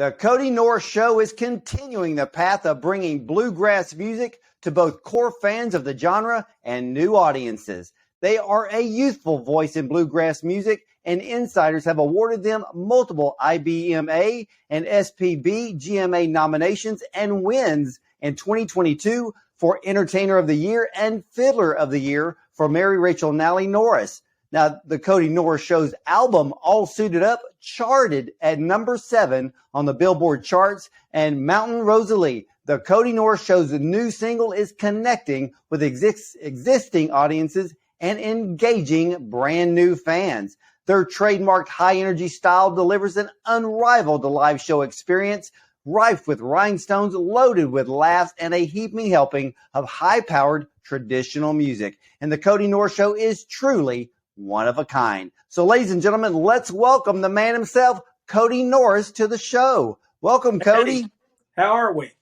The Kody Norris Show is continuing the path of bringing bluegrass music to both core fans of the genre and new audiences. They are a youthful voice in bluegrass music, and insiders have awarded them multiple IBMA and SPBGMA nominations and wins in 2022 for Entertainer of the Year and Fiddler of the Year for Mary Rachel Nalley-Norris. Now, the Kody Norris Show's album, All Suited Up, charted at number 7 on the Billboard charts, and Mountain Rosalie, the Kody Norris Show's new single, is connecting with existing audiences and engaging brand new fans. Their trademarked high-energy style delivers an unrivaled live show experience, rife with rhinestones, loaded with laughs, and a heaping helping of high-powered traditional music. And the Kody Norris Show is truly one of a kind. So, ladies and gentlemen, let's welcome the man himself, Kody Norris, to the show. Welcome, Kody. Hey, how are we?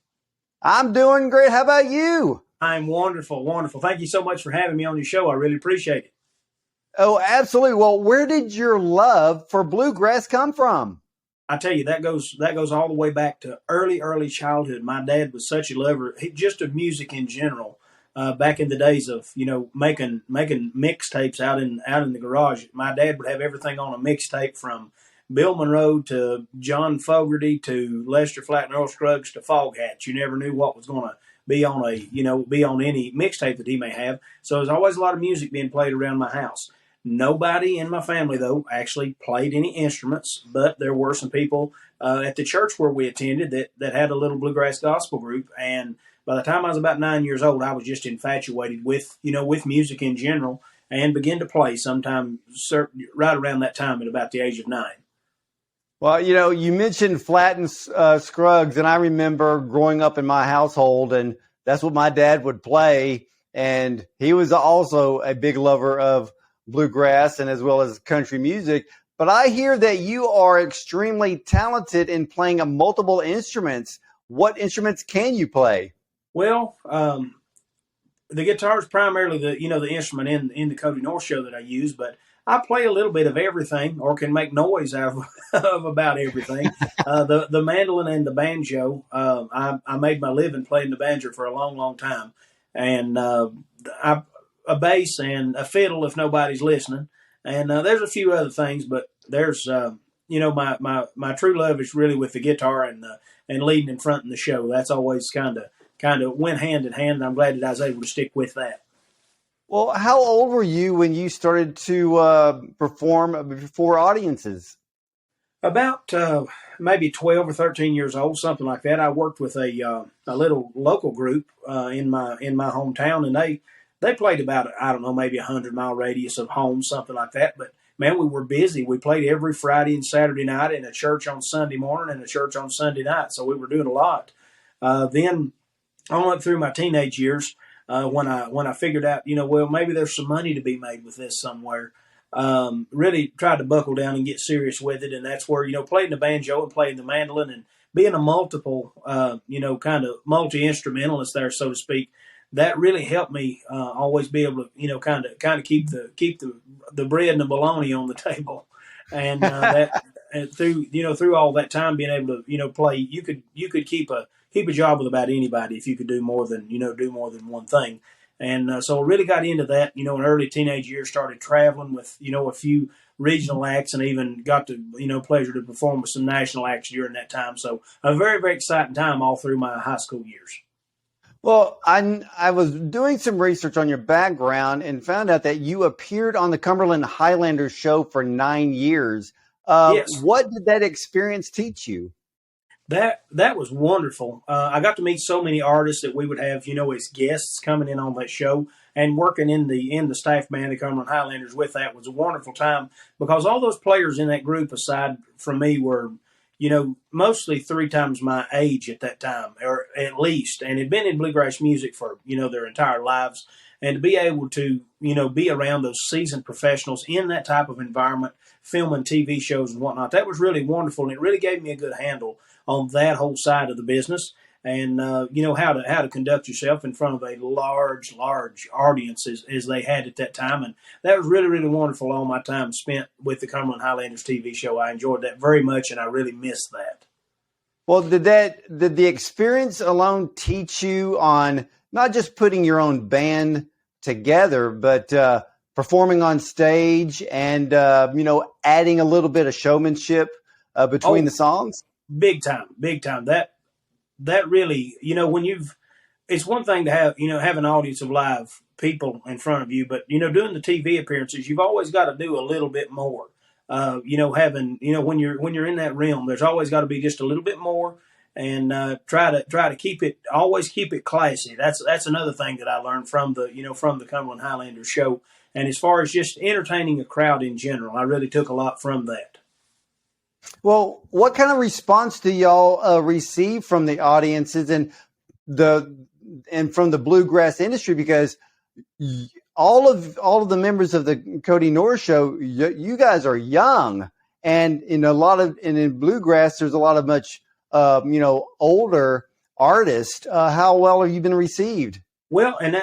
I'm doing great. How about you? I'm wonderful, wonderful. Thank you so much for having me on your show. I really appreciate it. Oh, absolutely. Well, where did your love for bluegrass come from? I tell you, that goes all the way back to early childhood. My dad was such a lover, just of music in general. Back in the days of, making mixtapes out in the garage, my dad would have everything on a mixtape from Bill Monroe to John Fogerty to Lester Flatt and Earl Scruggs to Foghats. You never knew what was going to be on any mixtape that he may have. So there's always a lot of music being played around my house. Nobody in my family, though, actually played any instruments, but there were some people at the church where we attended that had a little bluegrass gospel group. And by the time I was about 9 years old, I was just infatuated with music in general and began to play sometime right around that time at about the age of 9. Well, you mentioned Flatt and Scruggs, and I remember growing up in my household, and that's what my dad would play. And he was also a big lover of bluegrass and as well as country music. But I hear that you are extremely talented in playing multiple instruments. What instruments can you play? Well, the guitar is primarily the instrument in the Kody Norris Show that I use, but I play a little bit of everything, or can make noise out of about everything. The mandolin and the banjo. I made my living playing the banjo for a long time, and a bass and a fiddle if nobody's listening, and there's a few other things, but there's my true love is really with the guitar and leading and fronting the show. That's always kind of went hand in hand, and I'm glad that I was able to stick with that. Well, how old were you when you started to perform before audiences? About maybe 12 or 13 years old, something like that. I worked with a little local group in my hometown, and they played about, I don't know, maybe 100-mile radius of home, something like that. But, man, we were busy. We played every Friday and Saturday night, in a church on Sunday morning and a church on Sunday night, so we were doing a lot. Then on up through my teenage years, when I figured out, maybe there's some money to be made with this somewhere, really tried to buckle down and get serious with it. And that's where, playing the banjo and playing the mandolin and being a multiple, kind of multi-instrumentalist there, so to speak, that really helped me always be able to, kind of keep the bread and the bologna on the table. And that and through all that time being able to, play, you could keep a job with about anybody if you could do more than one thing. And so I really got into that, in early teenage years, started traveling with, a few regional acts, and even got the, pleasure to perform with some national acts during that time. So a very, very exciting time all through my high school years. Well, I was doing some research on your background and found out that you appeared on the Cumberland Highlanders show for 9 years. Yes. What did that experience teach you? That was wonderful. I got to meet so many artists that we would have, as guests coming in on that show, and working in the staff band, the Cumberland Highlanders, with that was a wonderful time, because all those players in that group, aside from me, were, mostly 3 times my age at that time, or at least, and had been in bluegrass music for, their entire lives. And to be able to, be around those seasoned professionals in that type of environment, filming TV shows and whatnot, that was really wonderful. And it really gave me a good handle on that whole side of the business, and, how to conduct yourself in front of a large audience as they had at that time. And that was really, really wonderful, all my time spent with the Cumberland Highlanders TV show. I enjoyed that very much, and I really missed that. Well, did the experience alone teach you on not just putting your own band together, but performing on stage and adding a little bit of showmanship between the songs? Big time, big time. That really, when it's one thing to have an audience of live people in front of you, but doing the TV appearances, you've always got to do a little bit more. When you're in that realm, there's always got to be just a little bit more, and try to keep it classy. That's another thing that I learned from the Cumberland Highlanders show. And as far as just entertaining a crowd in general, I really took a lot from that. Well, what kind of response do y'all receive from the audiences and from the bluegrass industry? Because all of the members of the Kody Norris Show, you guys are young, and in bluegrass, there's a lot of much older artists. How well have you been received? Well, and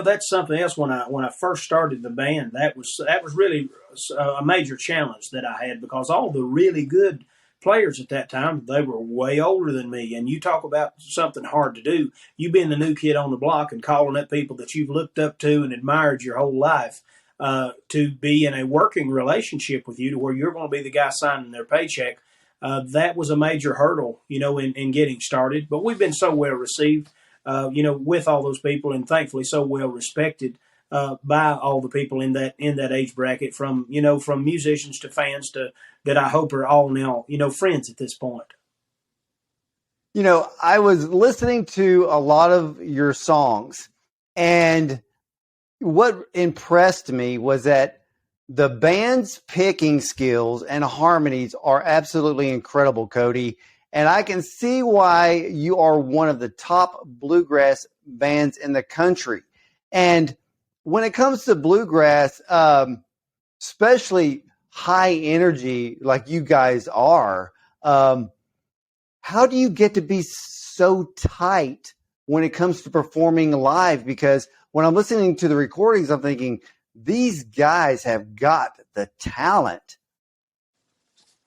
that's something else. When I first started the band, that was really a major challenge that I had, because all the really good players at that time, they were way older than me. And you talk about something hard to do. You being the new kid on the block and calling up people that you've looked up to and admired your whole life to be in a working relationship with you, to where you're going to be the guy signing their paycheck. That was a major hurdle, in getting started. But we've been so well received, with all those people, and thankfully so well respected by all the people in that age bracket, from musicians to fans that I hope are all now, friends at this point. I was listening to a lot of your songs, and what impressed me was that the band's picking skills and harmonies are absolutely incredible, Kody. And I can see why you are one of the top bluegrass bands in the country. And when it comes to bluegrass, especially high energy like you guys are, how do you get to be so tight when it comes to performing live? Because when I'm listening to the recordings, I'm thinking, these guys have got the talent.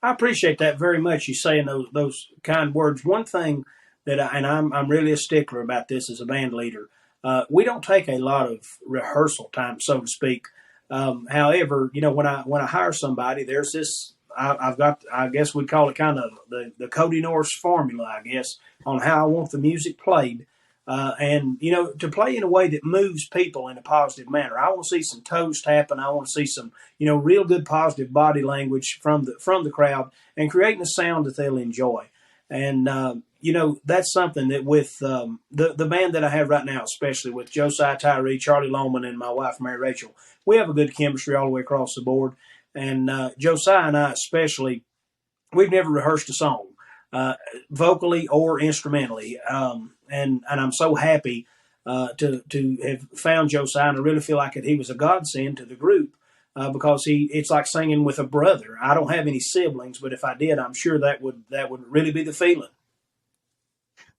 I appreciate that very much, you saying those kind words. One thing that I'm really a stickler about this as a band leader. We don't take a lot of rehearsal time, so to speak. However, when I hire somebody, there's this. I've got, I guess we'd call it kind of the Kody Norris formula, I guess, on how I want the music played. And to play in a way that moves people in a positive manner. I want to see some toes tapping. I want to see some, real good positive body language from the crowd, and creating a sound that they'll enjoy. And that's something that with the band that I have right now, especially with Josiah Tyree, Charlie Loman, and my wife Mary Rachel, we have a good chemistry all the way across the board. And Josiah and I especially, we've never rehearsed a song, vocally or instrumentally. And I'm so happy to have found Josiah, and I really feel like he was a godsend to the group, because it's like singing with a brother. I don't have any siblings, but if I did, I'm sure that would really be the feeling.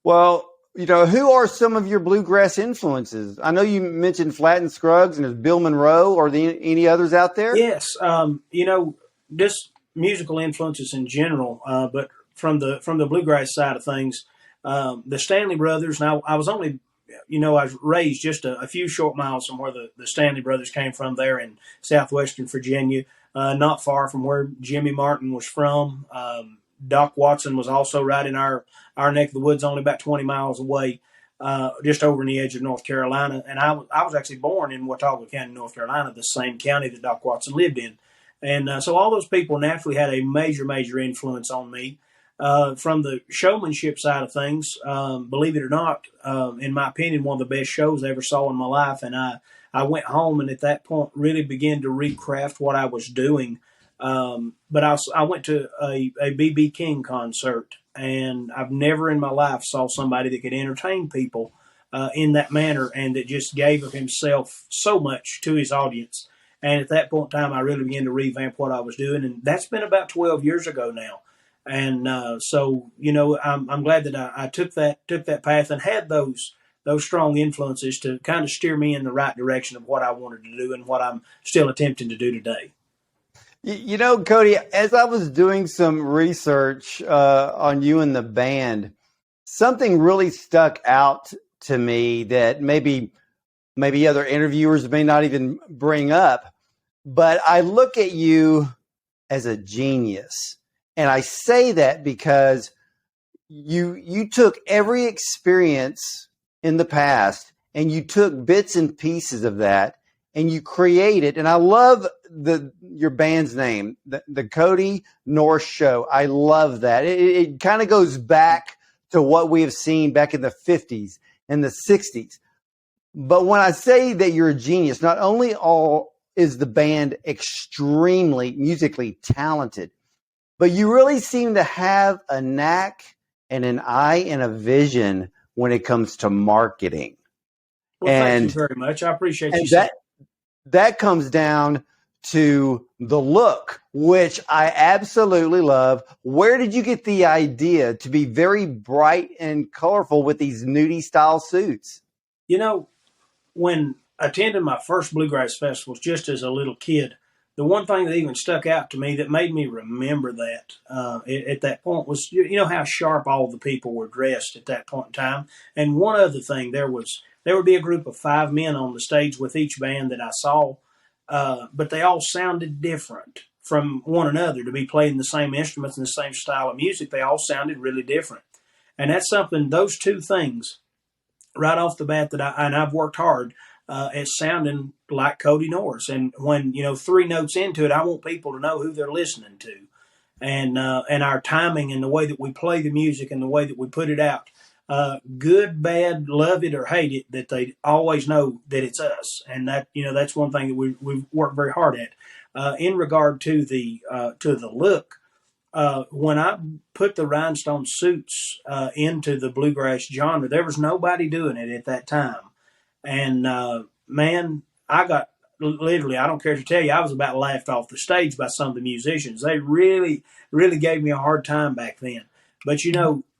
Well, who are some of your bluegrass influences? I know you mentioned Flatt and Scruggs, and is Bill Monroe, or any others out there? Yes, just musical influences in general, but from the bluegrass side of things. The Stanley Brothers. Now, I was only, I was raised just a few short miles from where the Stanley Brothers came from, there in southwestern Virginia, not far from where Jimmy Martin was from. Doc Watson was also right in our neck of the woods, only about 20 miles away, just over in the edge of North Carolina. And I was actually born in Watauga County, North Carolina, the same county that Doc Watson lived in. And so all those people naturally had a major, major influence on me. From the showmanship side of things, believe it or not, in my opinion, one of the best shows I ever saw in my life. And I went home and at that point really began to recraft what I was doing. But I went to a B.B. King concert, and I've never in my life saw somebody that could entertain people in that manner, and that just gave of himself so much to his audience. And at that point in time, I really began to revamp what I was doing. And that's been about 12 years ago now. And so, I'm glad that I took that path and had those strong influences to kind of steer me in the right direction of what I wanted to do and what I'm still attempting to do today. You know, Kody, as I was doing some research on you and the band, something really stuck out to me that maybe other interviewers may not even bring up. But I look at you as a genius, and I say that because you took every experience in the past and you took bits and pieces of that and you created, and I love your band's name, the Kody Norris Show. I love that. It kind of goes back to what we have seen back in the 50s and the 60s. But when I say that you're a genius, not only is the band extremely musically talented, but you really seem to have a knack and an eye and a vision when it comes to marketing. Well, thank you very much. I appreciate you saying that comes down to the look, which I absolutely love. Where did you get the idea to be very bright and colorful with these nudie style suits? You know, when attending my first bluegrass festivals just as a little kid, the one thing that even stuck out to me that made me remember that at that point was, you know, how sharp all the people were dressed at that point in time. And one other thing, there would be a group of 5 men on the stage with each band that I saw, but they all sounded different from one another. To be playing the same instruments and the same style of music, they all sounded really different. And that's something, those two things, right off the bat, I've worked hard at sounding like Kody Norris. And when, 3 notes into it, I want people to know who they're listening to. And our timing and the way that we play the music and the way that we put it out, good, bad, love it or hate it, that they always know that it's us. And that, that's one thing that we've worked very hard at. In regard to the look, when I put the rhinestone suits into the bluegrass genre, there was nobody doing it at that time. And man, I got literally, I don't care to tell you, I was about laughed off the stage by some of the musicians. They really, really gave me a hard time back then. But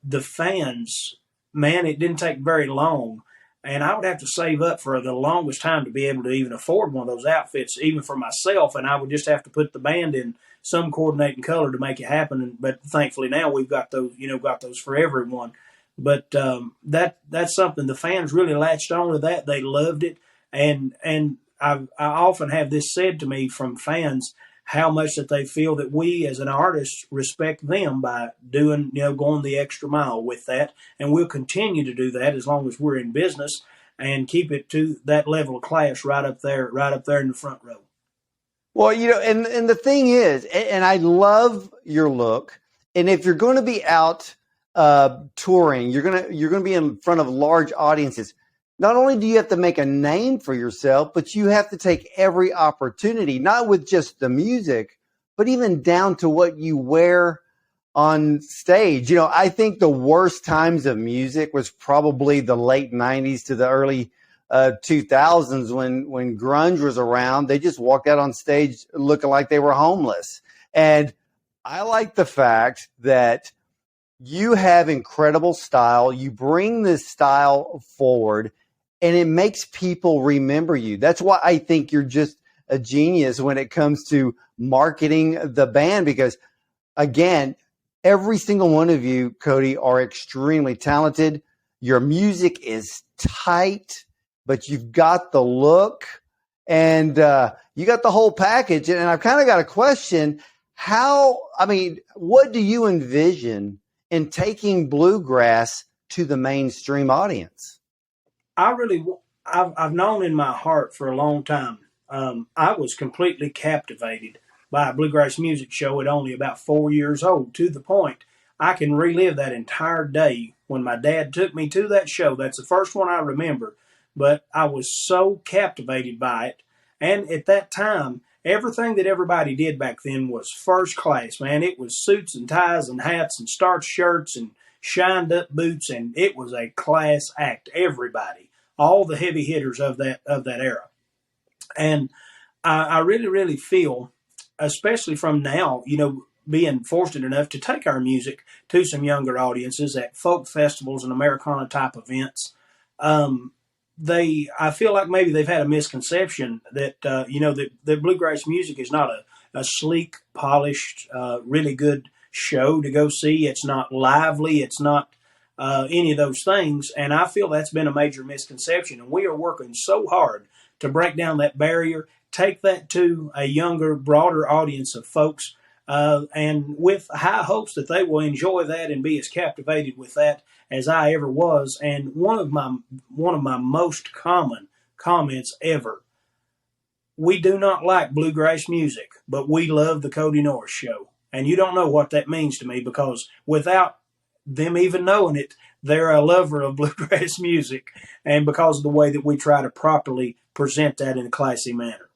the fans, man, it didn't take very long. And I would have to save up for the longest time to be able to even afford one of those outfits, even for myself. And I would just have to put the band in some coordinating color to make it happen. But thankfully now we've got those, got those for everyone. But that's something the fans really latched on to that. They loved it. And I often have this said to me from fans, how much that they feel that we as an artist respect them by doing, going the extra mile with that. And we'll continue to do that as long as we're in business and keep it to that level of class right up there in the front row. Well, and the thing is, and I love your look. And if you're going to be out touring, you're going to be in front of large audiences. Not only do you have to make a name for yourself, but you have to take every opportunity, not with just the music, but even down to what you wear on stage. I think the worst times of music was probably the late 90s to the early 2000s when grunge was around. They just walked out on stage looking like they were homeless. And I like the fact that you have incredible style. You bring this style forward, and it makes people remember you. That's why I think you're just a genius when it comes to marketing the band, because, again, every single one of you, Kody, are extremely talented. Your music is tight, but you've got the look, and you got the whole package. And I've kind of got a question. What do you envision in taking bluegrass to the mainstream audience? I've known in my heart for a long time. I was completely captivated by a bluegrass music show at only about 4 years old, to the point I can relive that entire day when my dad took me to that show. That's the first one I remember, but I was so captivated by it. And at that time, everything that everybody did back then was first class, man. It was suits and ties and hats and starched shirts and shined up boots, and it was a class act. Everybody, all the heavy hitters of that era. And I really, really feel, especially from now, being fortunate enough to take our music to some younger audiences at folk festivals and Americana type events. I feel like maybe they've had a misconception that, that bluegrass music is not a sleek, polished, really good show to go see. It's not lively. It's not any of those things. And I feel that's been a major misconception. And we are working so hard to break down that barrier, take that to a younger, broader audience of folks, and with high hopes that they will enjoy that and be as captivated with that as I ever was. And one of my most common comments ever: we do not like bluegrass music, but we love the Kody Norris Show. And you don't know what that means to me, because without them even knowing it, they're a lover of bluegrass music, and because of the way that we try to properly present that in a classy manner.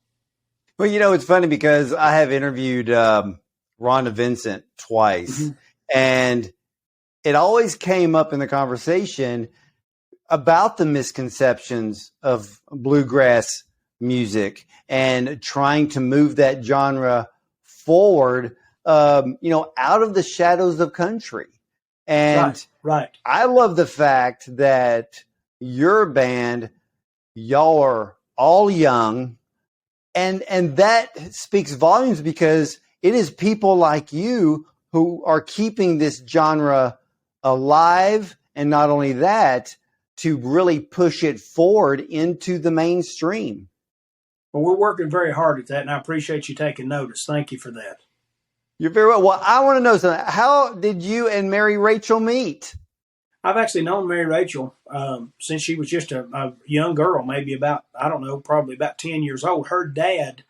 Well, it's funny because I have interviewed Rhonda Vincent twice, Mm-hmm. and it always came up in the conversation about the misconceptions of bluegrass music and trying to move that genre forward, out of the shadows of country. And Right. I love the fact that your band, y'all are all young, and that speaks volumes, because it is people like you who are keeping this genre alive, and not only that, to really push it forward into the mainstream. Well, we're working very hard at that, and I appreciate you taking notice. Thank you for that. You're very well. Well, I want to know something. How did you and Mary Rachel meet? I've actually known Mary Rachel since she was just a young girl, maybe about, probably about 10 years old. Her dad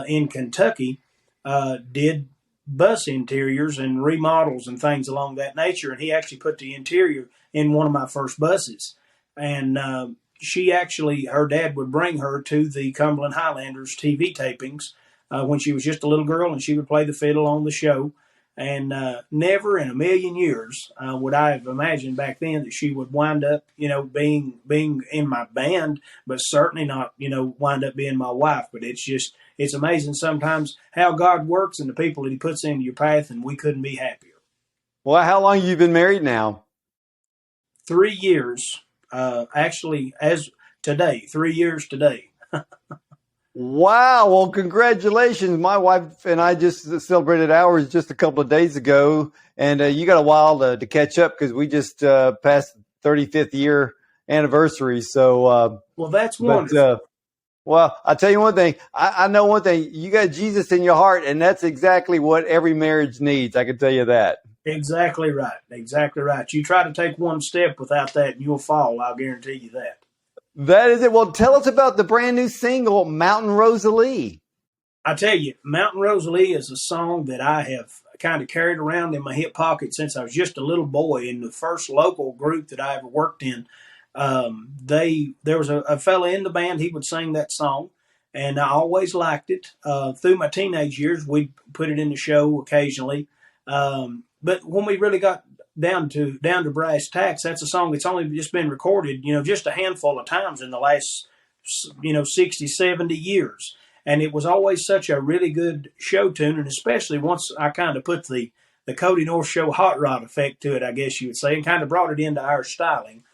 in Kentucky did bus interiors and remodels and things along that nature, and he actually put the interior in one of my first buses. And her dad would bring her to the Cumberland Highlanders TV tapings when she was just a little girl, and she would play the fiddle on the show. And never in a million years would I have imagined back then that she would wind up, being in my band, but certainly not, wind up being my wife. But it's amazing sometimes how God works and the people that he puts into your path, and we couldn't be happier. Well, how long have you been married now? 3 years, actually, as today, 3 years today. Wow. Well, congratulations. My wife and I just celebrated ours just a couple of days ago, and you got a while to catch up, because we just passed 35th year anniversary. So, well, that's wonderful. Well, I'll tell you one thing. I know one thing. You got Jesus in your heart, and that's exactly what every marriage needs. I can tell you that. Exactly right. Exactly right. You try to take one step without that, and you'll fall. I'll guarantee you that. That is it. Well, tell us about the brand new single, Mountain Rosalie. I tell you, Mountain Rosalie is a song that I have kind of carried around in my hip pocket since I was just a little boy. In the first local group that I ever worked in, there was a fella in the band. He would sing that song, and I always liked it. Through my teenage years, we'd put it in the show occasionally. But when we really got down to brass tacks, that's a song that's only just been recorded, just a handful of times in the last, 60, 70 years. And it was always such a really good show tune. And especially once I kind of put the Kody Norris Show hot rod effect to it, I guess you would say, and kind of brought it into our styling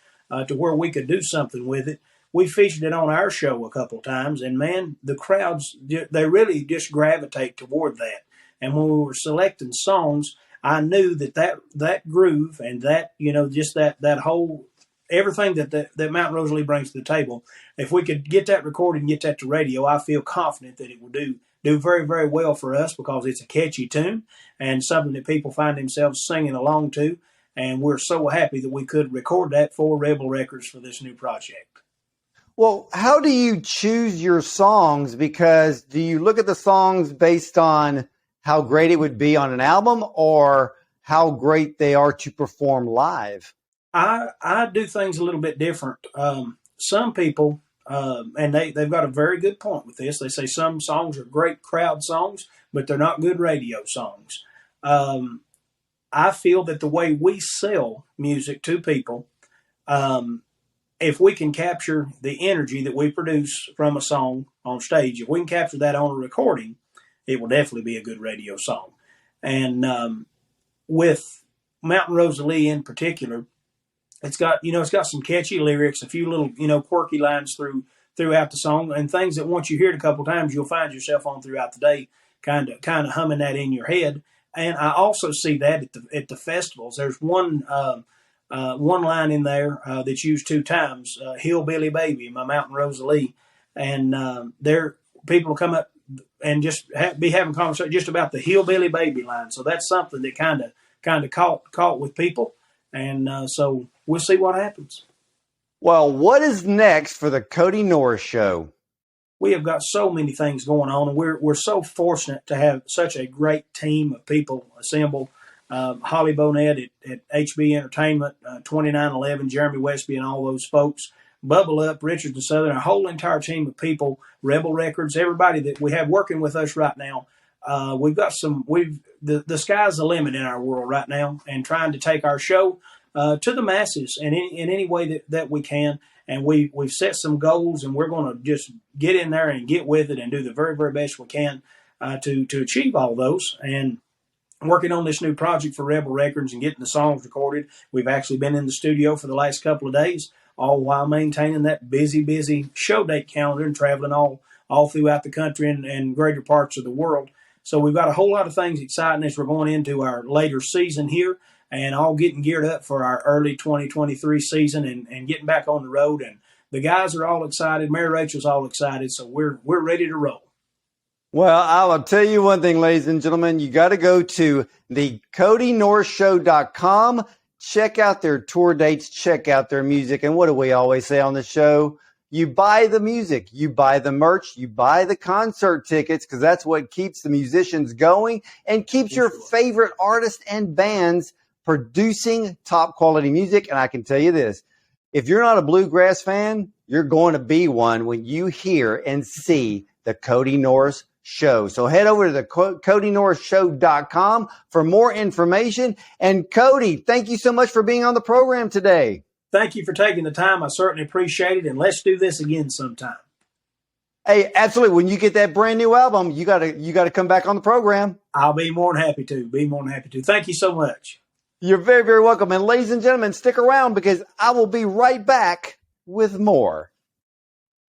to where we could do something with it. We featured it on our show a couple of times, and man, the crowds, they really just gravitate toward that. And when we were selecting songs, I knew that groove and that, just that whole, everything that Mountain Rosalie brings to the table, if we could get that recorded and get that to radio, I feel confident that it will do very, very well for us, because it's a catchy tune and something that people find themselves singing along to. And we're so happy that we could record that for Rebel Records for this new project. Well, how do you choose your songs? Because do you look at the songs based on how great it would be on an album, or how great they are to perform live? I do things a little bit different. Some people, and they've got a very good point with this. They say some songs are great crowd songs, but they're not good radio songs. I feel that the way we sell music to people, if we can capture the energy that we produce from a song on stage, if we can capture that on a recording, it will definitely be a good radio song. And with Mountain Rosalie in particular, it's got some catchy lyrics, a few little, quirky lines throughout the song, and things that once you hear it a couple times, you'll find yourself on throughout the day kind of humming that in your head. And I also see that at the festivals. There's one line in there that's used 2 times, Hillbilly Baby, my Mountain Rosalie. And there people will come up and just be having conversation just about the Hillbilly Baby line. So that's something that kind of caught with people. And so we'll see what happens. Well, what is next for the Kody Norris Show? We have got so many things going on, and we're so fortunate to have such a great team of people assembled. Holly Bonnet at HB Entertainment, 2911, Jeremy Westby, and all those folks. Bubble Up, Richards and Southern, a whole entire team of people, Rebel Records, everybody that we have working with us right now. We've got the sky's the limit in our world right now, and trying to take our show to the masses in any way that we can. And we've set some goals, and we're going to just get in there and get with it and do the very, very best we can to achieve all those. And working on this new project for Rebel Records and getting the songs recorded. We've actually been in the studio for the last couple of days, all while maintaining that busy show date calendar and traveling all throughout the country and greater parts of the world. So we've got a whole lot of things exciting as we're going into our later season here, and all getting geared up for our early 2023 season and getting back on the road. And the guys are all excited. Mary Rachel's all excited. So we're ready to roll. Well, I'll tell you one thing, ladies and gentlemen. You got to go to the KodyNorrisShow.com. Check out their tour dates. Check out their music. And what do we always say on the show? You buy the music, you buy the merch, you buy the concert tickets, because that's what keeps the musicians going and keeps your favorite artists and bands producing top quality music. And I can tell you this, if you're not a bluegrass fan, you're going to be one when you hear and see the Kody Norris Show. So head over to the KodyNorrisShow.com for more information. And Kody, thank you so much for being on the program today. Thank you for taking the time. I certainly appreciate it. And let's do this again sometime. Hey, absolutely. When you get that brand new album, you gotta come back on the program. I'll be more than happy to. Thank you so much. You're very, very welcome. And ladies and gentlemen, stick around because I will be right back with more.